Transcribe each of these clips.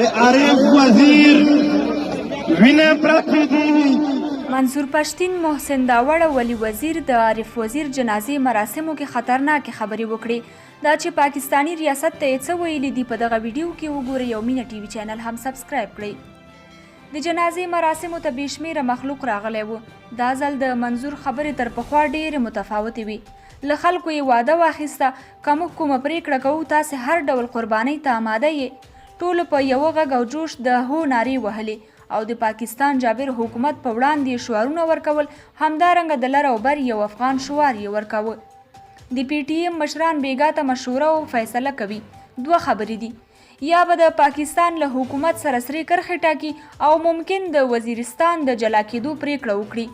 عارف وزیر وینه پرته دی. منصور پښتین، محسن داوړ او ولی وزیر د عارف وزیر جنازې مراسمو کې خطرناکې خبرې وکړې. دا چې پاکستانی ریاست ته یې څه ویلي دي په دغه ویډیو کې وګورئ او مینه ټي وي چینل هم سبسکرایب کړئ. د جنازې مراسمو ته بې شمېره مخلوق راغلی و. دا ځل د منظور خبرې تر پخوا ډېرې متفاوتې وي. له خلکو یې واده واخیسته که موږ کومه پرېکړه کوو تاسې هر ډول قربانۍ ته آماده یې. ټولو په یوه غږ او جوش د هو نارې وهلې او د پاکستان جابر حکومت په وړاندې شعارونه ورکول. همدارنګه د لر او بر یو افغان شعار یې ورکاوه. د پی ټي ایم مشران بیګا ته مشوره او فیصله کوي. دوه خبرې دي: یا به د پاکستان له حکومت سره سرې کرښې ټاکي او ممکن د وزیرستان د جلا کېدو پریکړه وکړي،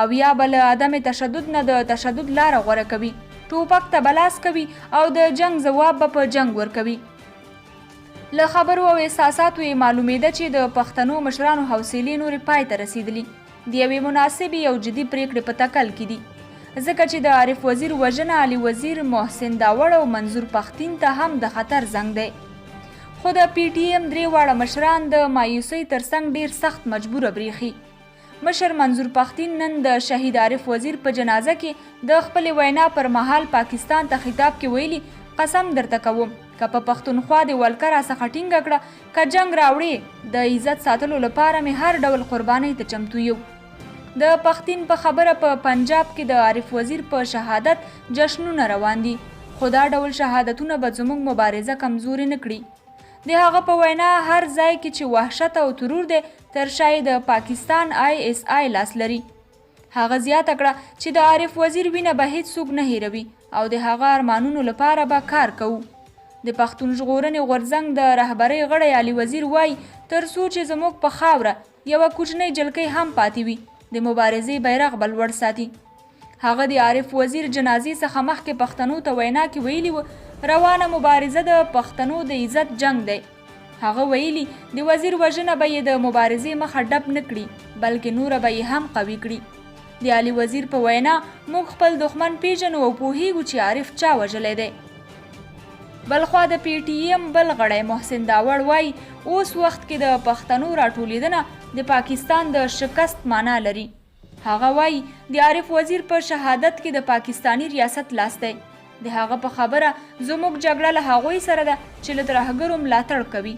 او یا به له عدم تشدد نه د تشدد لاره غوره کوي، ټوپک ته بلاس کوي او د جنگ ځواب به په جنگ ورکوي. له خبرو او احساساتو یې معلومېده چې د پښتنو مشرانو حوصلې نورې پای ته رسېدلي، د یوې مناسبې او جدي پریکړې په تکل کې دي، ځکه چې د عارف وزیر وژنه علي وزیر، محسن داوړ او منظور پښتین ته هم د خطر زنګ دی. خو د پی ټي ایم درې واړه مشران د مایوسۍ ترڅنګ ډېر سخت مجبوره بریښي. مشر منظور پښتین نن د شهید عارف وزیر په جنازه کې د خپلې وینا پر مهال پاکستان ته خطاب کې ویلي: قسم درته کوم که په پښتونخوا د ولکه راڅخه ټینګه کړه، که جنګ راوړې، د عزت ساتلو لپاره مې هر ډول قربانۍ ته چمتو یو. د پښتین په خبره په پنجاب کې د عارف وزیر په شهادت جشنونه روان دي، خو دا ډول شهادتونه به زموږ مبارزه کمزورې نه کړي. د هغه په وینا هر ځای کې چې وحشت او ترور دی تر شا د پاکستان ISI لاس لري. هغه زیاته کړه چې د عارف وزیر وینه به هیڅوک نه هیروي او د هغه ارمانونو لپاره به کار کوو. د پښتون ژغورنې غورځنګ د رهبرۍ غړی علي وزیر وایي: تر څو چې زموږ په خاوره یوه کوچنۍ جلکۍ هم پاتې وي، د مبارزې بیرغ به لوړ ساتي. هغه د عارف وزیر جنازې څخه مخکې پښتنو ته وینا کې ویلي و: روانه مبارزه د پښتنو د عزت جنگ دی. هغه ویلي د وزیر وژنه به یې د مبارزې مخه ډب نه کړي، بلکې نوره به یې هم قوي کړي. د علي وزیر په وینا: موږ خپل دښمن پیژنو او پوهیږو چې عارف چا وژلی دی. بلخوا د پی ټي ایم بل غړی محسن داوړ وایي: اوس وخت کې د پښتنو راټولېدنه د پاکستان د شکست معنا لري. هغه وایي د عارف وزیر په شهادت کې د پاکستانی ریاست لاس دی. د هغه په خبره زموږ جګړه له هغوی سره ده چې له ترهګرو ملاتړ کوي